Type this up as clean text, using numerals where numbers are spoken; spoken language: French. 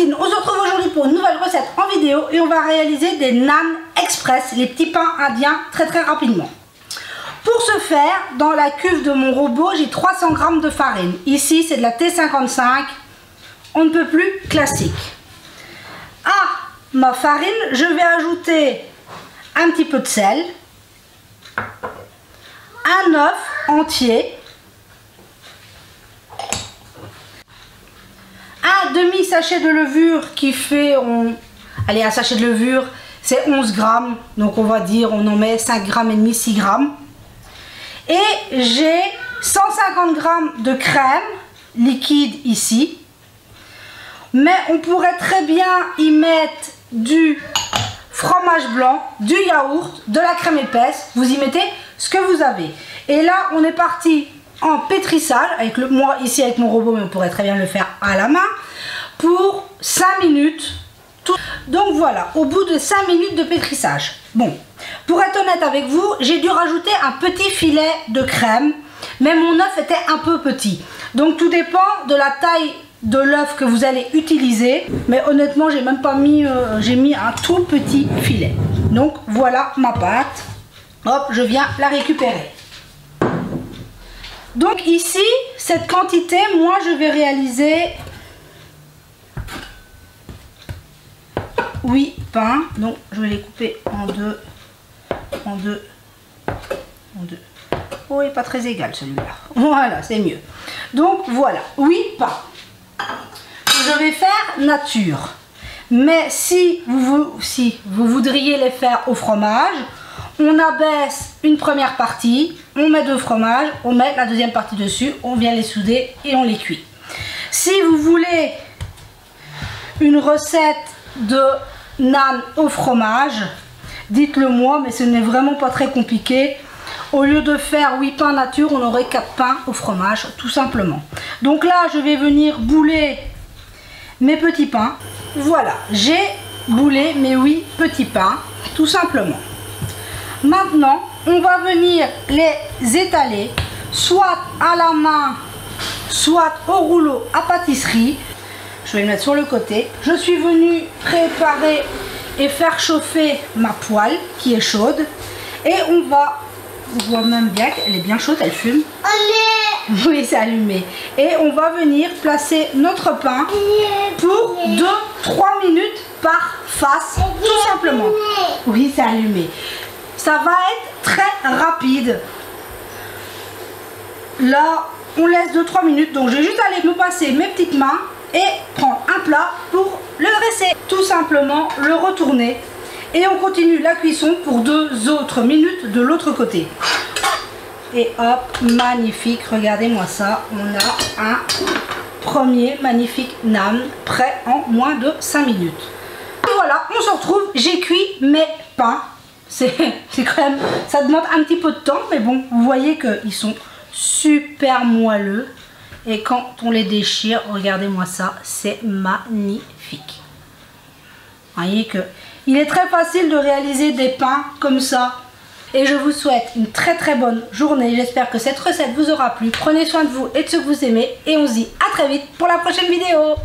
Christine, on se retrouve aujourd'hui pour une nouvelle recette en vidéo et on va réaliser des naan express, les petits pains indiens très rapidement. Pour ce faire, dans la cuve de mon robot, j'ai 300 g de farine. Ici, c'est de la T55, on ne peut plus classique. À ma farine, je vais ajouter un petit peu de sel, un œuf entier, un demi-sachet de levure qui fait, allez, un sachet de levure, c'est 11 grammes, donc on va dire, on en met 5 grammes et demi, 6 grammes. Et j'ai 150 grammes de crème liquide ici, mais on pourrait très bien y mettre du fromage blanc, du yaourt, de la crème épaisse, vous y mettez ce que vous avez. Et là, on est parti en pétrissage, avec moi ici avec mon robot, mais on pourrait très bien le faire à la main, pour 5 minutes. Donc voilà, au bout de 5 minutes de pétrissage. Bon, pour être honnête avec vous, j'ai dû rajouter un petit filet de crème, mais mon œuf était un peu petit. Donc tout dépend de la taille de l'œuf que vous allez utiliser, mais honnêtement, j'ai même pas mis, j'ai mis un tout petit filet. Donc voilà ma pâte. Hop, je viens la récupérer. Donc ici, cette quantité, moi je vais réaliser 8 pains. Donc je vais les couper en deux. Oh, il n'est pas très égal celui-là. Voilà, c'est mieux. Donc voilà, 8 pains. Je vais faire nature. Mais si vous voudriez les faire au fromage, on abaisse une première partie, on met de fromage, on met la deuxième partie dessus, on vient les souder et on les cuit. Si vous voulez une recette de naan au fromage, dites-le moi, mais ce n'est vraiment pas très compliqué. Au lieu de faire 8 pains nature, on aurait 4 pains au fromage, tout simplement. Donc là, je vais venir bouler mes petits pains. Voilà, j'ai boulé mes 8 petits pains, tout simplement. Maintenant, on va venir les étaler, soit à la main, soit au rouleau à pâtisserie. Je vais le mettre sur le côté. Je suis venue préparer et faire chauffer ma poêle qui est chaude. Et on va, on voit même bien qu'elle est bien chaude, elle fume. Oui, c'est allumé. Et on va venir placer notre pain pour 2-3 minutes par face, tout simplement. Oui, c'est allumé. Ça va être très rapide. Là, on laisse 2-3 minutes. Donc, je vais juste aller me passer mes petites mains et prendre un plat pour le dresser. Tout simplement, le retourner. Et on continue la cuisson pour 2 autres minutes de l'autre côté. Et hop, magnifique. Regardez-moi ça. On a un premier magnifique naan prêt en moins de 5 minutes. Et voilà, on se retrouve. J'ai cuit mes pains. C'est quand même, ça demande un petit peu de temps, mais bon, vous voyez qu'ils sont super moelleux. Et quand on les déchire, regardez-moi ça, c'est magnifique. Vous voyez que il est très facile de réaliser des pains comme ça. Et je vous souhaite une très bonne journée. J'espère que cette recette vous aura plu. Prenez soin de vous et de ceux que vous aimez. Et on se dit à très vite pour la prochaine vidéo.